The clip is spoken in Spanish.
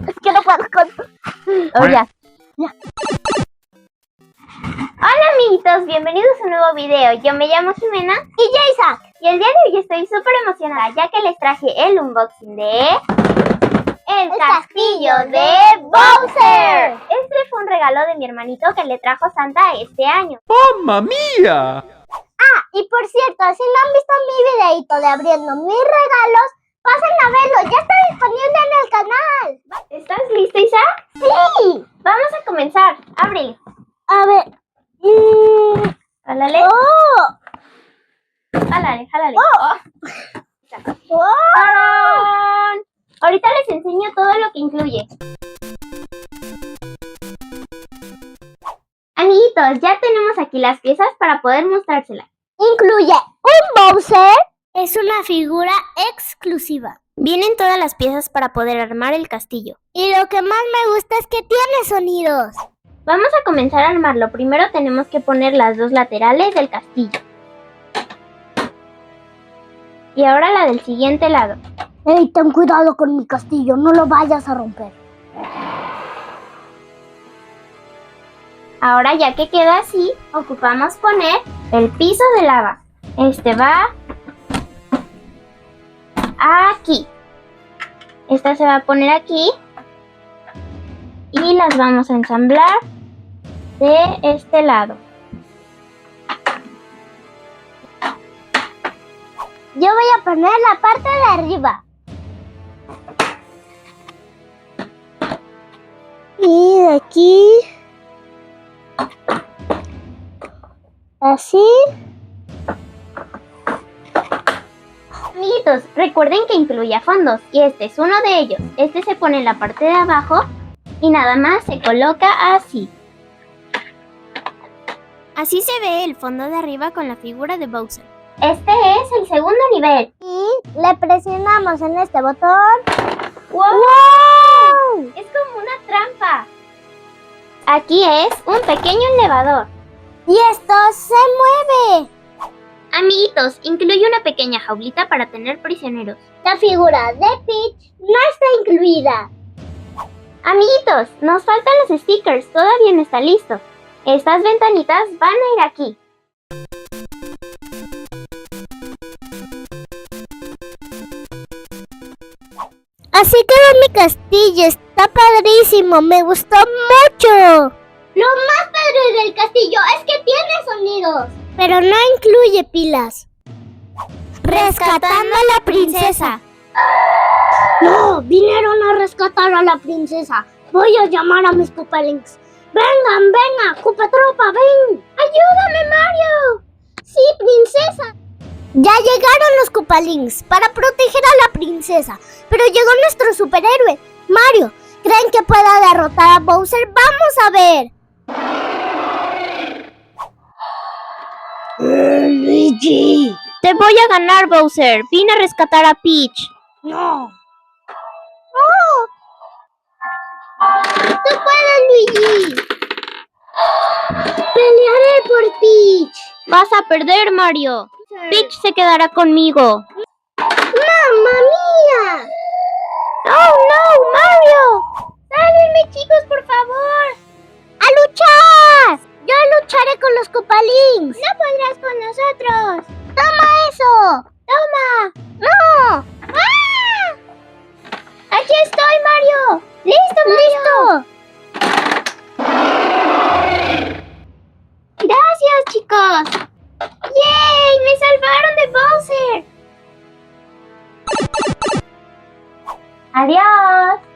Es que no puedo con... Oh, ya. Hola amiguitos, bienvenidos a un nuevo video. Yo me llamo Jimena Y yo, Isaac. y el día de hoy estoy súper emocionada ya que les traje el unboxing de... El castillo de Bowser. Este fue un regalo de mi hermanito que le trajo Santa este año. ¡Mamma mía! Y por cierto, si no han visto mi videito de abriendo mis regalos, pasen a verlo. Ya está disponible en el canal. ¿Estás listo, Isaac? Sí. Vamos a comenzar. Ábrele. A ver. Jálale. Oh. Jálale. Oh. ¡Tarán! Ahorita les enseño todo lo que incluye. Amiguitos, ya tenemos aquí las piezas para poder mostrárselas. Incluye un Bowser. Es una figura exclusiva. Vienen todas las piezas para poder armar el castillo. Y lo que más me gusta es que tiene sonidos. Vamos a comenzar a armarlo. Primero tenemos que poner las dos laterales del castillo. Y ahora la del siguiente lado. Ey, ten cuidado con mi castillo, no lo vayas a romper. Ahora ya que queda así, ocupamos poner el piso de lava. Este va aquí. Esta se va a poner aquí. Y las vamos a ensamblar de este lado. Yo voy a poner la parte de arriba. Y de aquí. Así. Amiguitos, recuerden que incluye fondos y este es uno de ellos. Este se pone en la parte de abajo y nada más se coloca así. Así se ve el fondo de arriba con la figura de Bowser. Este es el segundo nivel. Y le presionamos en este botón. ¡Wow! ¡Wow! Es como una trampa. Aquí es un pequeño elevador. Y esto se mueve. Amiguitos, incluye una pequeña jaulita para tener prisioneros. La figura de Peach no está incluida. Amiguitos, nos faltan los stickers, todavía no está listo. Estas ventanitas van a ir aquí. Así quedó mi castillo, está padrísimo, me gustó mucho. Lo más padre del castillo es que tiene sonidos. Pero no incluye pilas. Rescatando a la princesa. No, vinieron a rescatar a la princesa. Voy a llamar a mis Koopalings. Vengan, Koopatropa, ven. Ayúdame, Mario. Sí, princesa. Ya llegaron los Koopalings para proteger a la princesa, pero llegó nuestro superhéroe, Mario. ¿Creen que pueda derrotar a Bowser? ¡Vamos a ver! Luigi. Te voy a ganar, Bowser. Vine a rescatar a Peach. No. ¡Tú puedes, Luigi! ¡Pelearé por Peach! Vas a perder, Mario. Peach se quedará conmigo. ¡Mamma mía! ¡No, Mario! ¡Sálvenme, chicos, por favor! ¡A luchar! Yo lucharé con los Koopalings. ¡No podrás con nosotros! ¡Toma eso! ¡Toma! ¡No! ¡Ah! ¡Aquí estoy, Mario! ¡Listo, Mario! ¡Gracias, chicos! ¡Yay! ¡Me salvaron de Bowser! ¡Adiós!